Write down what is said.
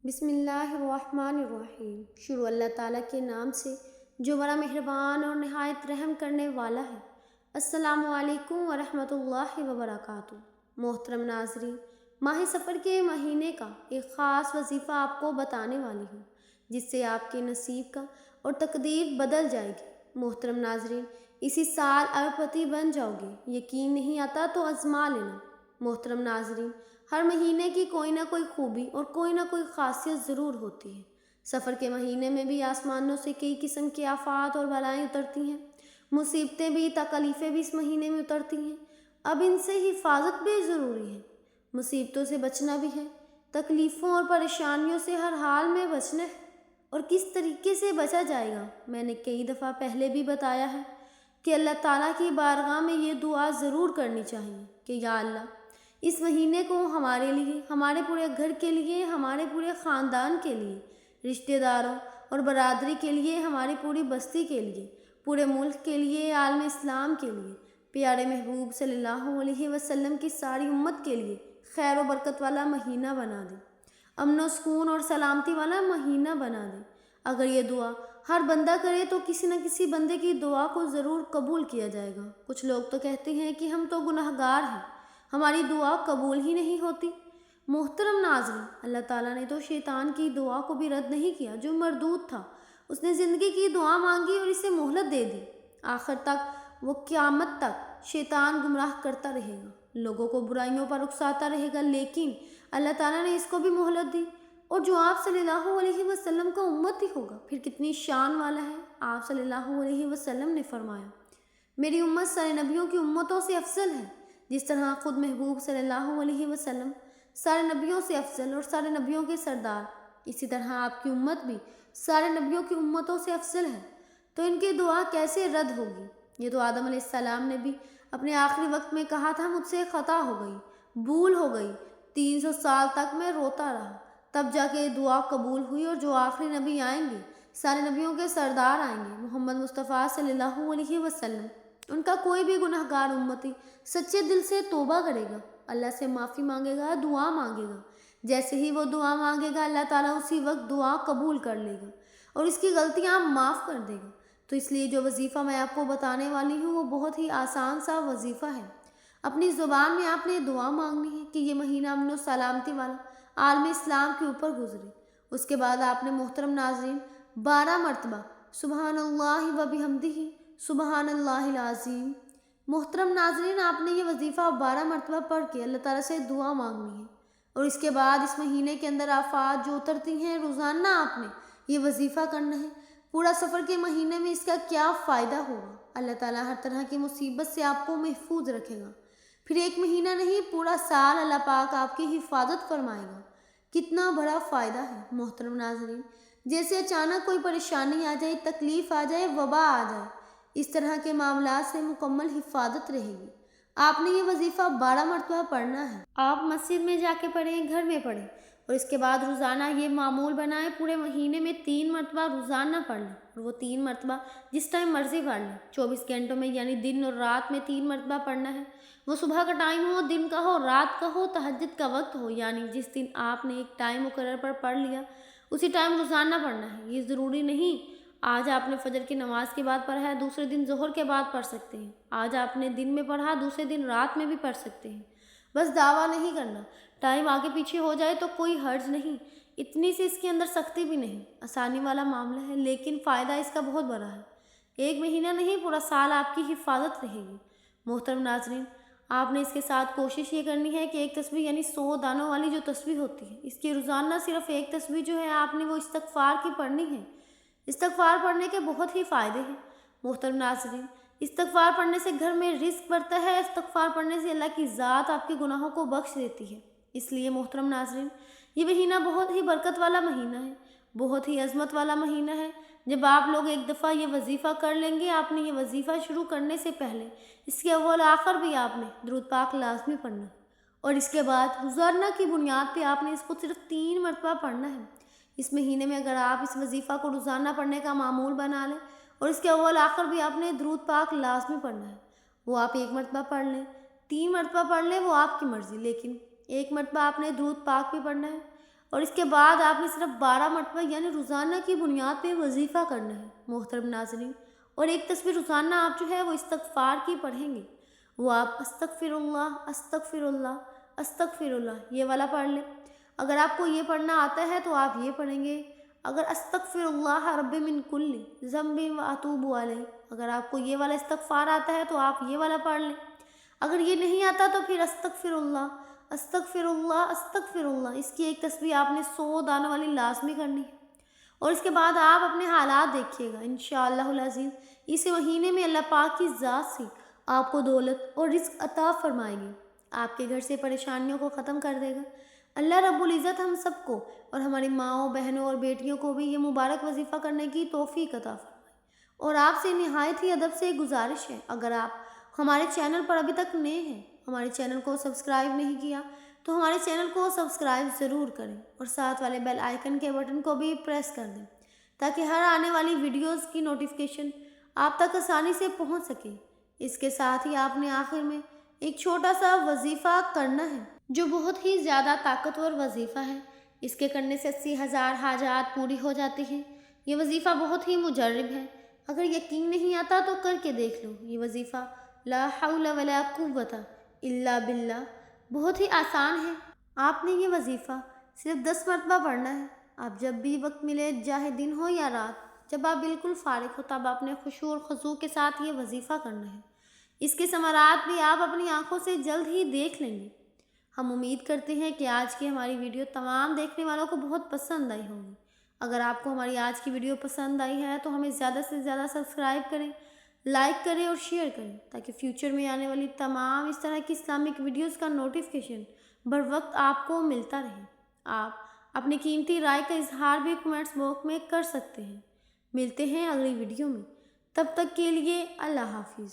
بسم اللہ الرحمن الرحیم۔ شروع اللہ تعالیٰ کے نام سے جو بڑا مہربان اور نہایت رحم کرنے والا ہے۔ السلام علیکم ورحمۃ اللہ وبرکاتہ۔ محترم ناظرین، ماہ سفر کے مہینے کا ایک خاص وظیفہ آپ کو بتانے والی ہوں جس سے آپ کے نصیب کا اور تقدیر بدل جائے گی۔ محترم ناظرین، اسی سال اربپتی بن جاؤ گے، یقین نہیں آتا تو آزما لینا۔ محترم ناظرین، ہر مہینے کی کوئی نہ کوئی خوبی اور کوئی نہ کوئی خاصیت ضرور ہوتی ہے۔ سفر کے مہینے میں بھی آسمانوں سے کئی قسم کے آفات اور بلائیں اترتی ہیں، مصیبتیں بھی، تکلیفیں بھی اس مہینے میں اترتی ہیں۔ اب ان سے حفاظت بھی ضروری ہے، مصیبتوں سے بچنا بھی ہے، تکلیفوں اور پریشانیوں سے ہر حال میں بچنا ہے۔ اور کس طریقے سے بچا جائے گا، میں نے کئی دفعہ پہلے بھی بتایا ہے کہ اللہ تعالیٰ کی بارگاہ میں یہ دعا ضرور کرنی چاہیے کہ یا اللہ، اس مہینے کو ہمارے لیے، ہمارے پورے گھر کے لیے، ہمارے پورے خاندان کے لیے، رشتہ داروں اور برادری کے لیے، ہماری پوری بستی کے لیے، پورے ملک کے لیے، عالم اسلام کے لیے، پیارے محبوب صلی اللہ علیہ وسلم کی ساری امت کے لیے خیر و برکت والا مہینہ بنا دے، امن و سکون اور سلامتی والا مہینہ بنا دے۔ اگر یہ دعا ہر بندہ کرے تو کسی نہ کسی بندے کی دعا کو ضرور قبول کیا جائے گا۔ کچھ لوگ تو کہتے ہیں کہ ہم تو گناہگار ہیں، ہماری دعا قبول ہی نہیں ہوتی۔ محترم ناظرین، اللہ تعالیٰ نے تو شیطان کی دعا کو بھی رد نہیں کیا جو مردود تھا۔ اس نے زندگی کی دعا مانگی اور اسے مہلت دے دی۔ آخر تک وہ قیامت تک شیطان گمراہ کرتا رہے گا، لوگوں کو برائیوں پر اکساتا رہے گا، لیکن اللہ تعالیٰ نے اس کو بھی مہلت دی۔ اور جو آپ صلی اللہ علیہ وسلم کا امت ہی ہوگا پھر کتنی شان والا ہے۔ آپ صلی اللہ علیہ وسلم نے فرمایا، میری امت سارے نبیوں کی امتوں سے افضل ہے، جس طرح خود محبوب صلی اللہ علیہ وسلم سارے نبیوں سے افضل اور سارے نبیوں کے سردار، اسی طرح آپ کی امت بھی سارے نبیوں کی امتوں سے افضل ہے۔ تو ان کی دعا کیسے رد ہوگی؟ یہ تو آدم علیہ السلام نے بھی اپنے آخری وقت میں کہا تھا، مجھ سے خطا ہو گئی، بھول ہو گئی، 300 سال تک میں روتا رہا، تب جا کے دعا قبول ہوئی۔ اور جو آخری نبی آئیں گے، سارے نبیوں کے سردار آئیں گے، محمد مصطفیٰ صلی اللہ علیہ وسلم، ان کا کوئی بھی گناہ گار امتی سچے دل سے توبہ کرے گا، اللہ سے معافی مانگے گا، دعا مانگے گا، جیسے ہی وہ دعا مانگے گا اللہ تعالیٰ اسی وقت دعا قبول کر لے گا اور اس کی غلطیاں معاف کر دے گا۔ تو اس لیے جو وظیفہ میں آپ کو بتانے والی ہوں وہ بہت ہی آسان سا وظیفہ ہے۔ اپنی زبان میں آپ نے دعا مانگنی ہے کہ یہ مہینہ امن و سلامتی والا عالم اسلام کے اوپر گزرے۔ اس کے بعد آپ نے محترم ناظرین 12 مرتبہ سبحان اللہ و بحمدہ سبحان اللہ العظیم۔ محترم ناظرین، آپ نے یہ وظیفہ 12 مرتبہ پڑھ کے اللہ تعالیٰ سے دعا مانگنی ہے۔ اور اس کے بعد اس مہینے کے اندر آفات جو اترتی ہیں، روزانہ آپ نے یہ وظیفہ کرنا ہے۔ پورا سفر کے مہینے میں اس کا کیا فائدہ ہوگا؟ اللہ تعالیٰ ہر طرح کی مصیبت سے آپ کو محفوظ رکھے گا۔ پھر ایک مہینہ نہیں، پورا سال اللہ پاک آپ کی حفاظت فرمائے گا۔ کتنا بڑا فائدہ ہے محترم ناظرین۔ جیسے اچانک کوئی پریشانی آ جائے، تکلیف آ جائے، وبا آ جائے، اس طرح کے معاملات سے مکمل حفاظت رہے گی۔ آپ نے یہ وظیفہ 12 مرتبہ پڑھنا ہے۔ آپ مسجد میں جا کے پڑھیں، گھر میں پڑھیں، اور اس کے بعد روزانہ یہ معمول بنائیں، پورے مہینے میں 3 مرتبہ روزانہ پڑھ لیں۔ اور وہ 3 مرتبہ جس ٹائم مرضی پڑھ لیں، 24 گھنٹوں میں، یعنی دن اور رات میں 3 مرتبہ پڑھنا ہے۔ وہ صبح کا ٹائم ہو، دن کا ہو، رات کا ہو، تہجد کا وقت ہو، یعنی جس دن آپ نے ایک ٹائم مقرر پر پڑھ لیا اسی ٹائم روزانہ پڑھنا ہے۔ یہ ضروری نہیں آج آپ نے فجر کی نماز کے بعد پڑھا ہے، دوسرے دن ظہر کے بعد پڑھ سکتے ہیں۔ آج آپ نے دن میں پڑھا، دوسرے دن رات میں بھی پڑھ سکتے ہیں۔ بس دعویٰ نہیں کرنا، ٹائم آگے پیچھے ہو جائے تو کوئی حرج نہیں، اتنی سی اس کے اندر سختی بھی نہیں، آسانی والا معاملہ ہے، لیکن فائدہ اس کا بہت بڑا ہے۔ ایک مہینہ نہیں، پورا سال آپ کی حفاظت رہے گی۔ محترم ناظرین، آپ نے اس کے ساتھ کوشش یہ کرنی ہے کہ ایک تسبیح، یعنی 100 دانوں والی جو تسبیح ہوتی ہے، اس کی روزانہ صرف ایک تسبیح جو ہے آپ نے وہ استغفار کی پڑھنی ہے۔ استغفار پڑھنے کے بہت ہی فائدے ہیں محترم ناظرین۔ استغفار پڑھنے سے گھر میں رزق بڑھتا ہے، استغفار پڑھنے سے اللہ کی ذات آپ کے گناہوں کو بخش دیتی ہے۔ اس لیے محترم ناظرین، یہ مہینہ بہت ہی برکت والا مہینہ ہے، بہت ہی عظمت والا مہینہ ہے۔ جب آپ لوگ ایک دفعہ یہ وظیفہ کر لیں گے، آپ نے یہ وظیفہ شروع کرنے سے پہلے اس کے اول آخر بھی آپ نے درود پاک لازمی پڑھنا، اور اس کے بعد روزانہ کی بنیاد پہ آپ نے اس کو صرف 3 مرتبہ پڑھنا ہے۔ اس مہینے میں اگر آپ اس وظیفہ کو روزانہ پڑھنے کا معمول بنا لیں اور اس کے اول آخر بھی آپ نے درود پاک لازمی پڑھنا ہے، وہ آپ 1 مرتبہ پڑھ لیں، 3 مرتبہ پڑھ لیں، وہ آپ کی مرضی، لیکن 1 مرتبہ آپ نے درود پاک بھی پڑھنا ہے۔ اور اس کے بعد آپ نے صرف 12 مرتبہ یعنی روزانہ کی بنیاد پہ وظیفہ کرنا ہے محترم ناظرین۔ اور ایک تصویر روزانہ آپ جو ہے وہ استغفار کی پڑھیں گے، وہ آپ استغفر اللہ استغفر اللہ استغفر اللہ یہ والا پڑھ لیں۔ اگر آپ کو یہ پڑھنا آتا ہے تو آپ یہ پڑھیں گے، اگر استغفر اللہ رب من کل ذنب و اتوب علیہ، اگر آپ کو یہ والا استغفار آتا ہے تو آپ یہ والا پڑھ لیں۔ اگر یہ نہیں آتا تو پھر استغفر اللہ استغفر اللہ استغفر اللہ، اس کی ایک تسبیح آپ نے 100 دانوں والی لازمی کرنی ہے۔ اور اس کے بعد آپ اپنے حالات دیکھیے گا انشاءاللہ العزیز، اس مہینے میں اللہ پاک کی ذات سے آپ کو دولت اور رزق عطا فرمائے گی، آپ کے گھر سے پریشانیوں کو ختم کر دے گا۔ اللہ رب العزت ہم سب کو اور ہماری ماؤں بہنوں اور بیٹیوں کو بھی یہ مبارک وظیفہ کرنے کی توفیق عطا فرمائے۔ اور آپ سے نہایت ہی ادب سے ایک گزارش ہے، اگر آپ ہمارے چینل پر ابھی تک نئے ہیں، ہمارے چینل کو سبسکرائب نہیں کیا تو ہمارے چینل کو سبسکرائب ضرور کریں اور ساتھ والے بیل آئیکن کے بٹن کو بھی پریس کر دیں تاکہ ہر آنے والی ویڈیوز کی نوٹیفیکیشن آپ تک آسانی سے پہنچ سکے۔ اس کے ساتھ ہی آپ نے آخر میں ایک چھوٹا سا وظیفہ کرنا ہے جو بہت ہی زیادہ طاقتور وظیفہ ہے، اس کے کرنے سے 80,000 حاجات پوری ہو جاتی ہیں۔ یہ وظیفہ بہت ہی مجرب ہے، اگر یقین نہیں آتا تو کر کے دیکھ لو۔ یہ وظیفہ لا حول ولا قوت الا باللہ بہت ہی آسان ہے۔ آپ نے یہ وظیفہ صرف 10 مرتبہ پڑھنا ہے۔ آپ جب بھی وقت ملے، چاہے دن ہو یا رات، جب آپ بالکل فارغ ہو تب آپ نے خشوع اور خضوع کے ساتھ یہ وظیفہ کرنا ہے۔ اس کے ثمرات بھی آپ اپنی آنکھوں سے جلد ہی دیکھ لیں گے۔ ہم امید کرتے ہیں کہ آج کی ہماری ویڈیو تمام دیکھنے والوں کو بہت پسند آئی ہوگی۔ اگر آپ کو ہماری آج کی ویڈیو پسند آئی ہے تو ہمیں زیادہ سے زیادہ سبسکرائب کریں، لائک کریں اور شیئر کریں تاکہ فیوچر میں آنے والی تمام اس طرح کی اسلامک ویڈیوز کا نوٹیفیکیشن بر وقت آپ کو ملتا رہے۔ آپ اپنی قیمتی رائے کا اظہار بھی کمنٹس باکس میں کر سکتے ہیں۔ ملتے ہیں اگلی ویڈیو میں، تب تک کے لیے اللہ حافظ۔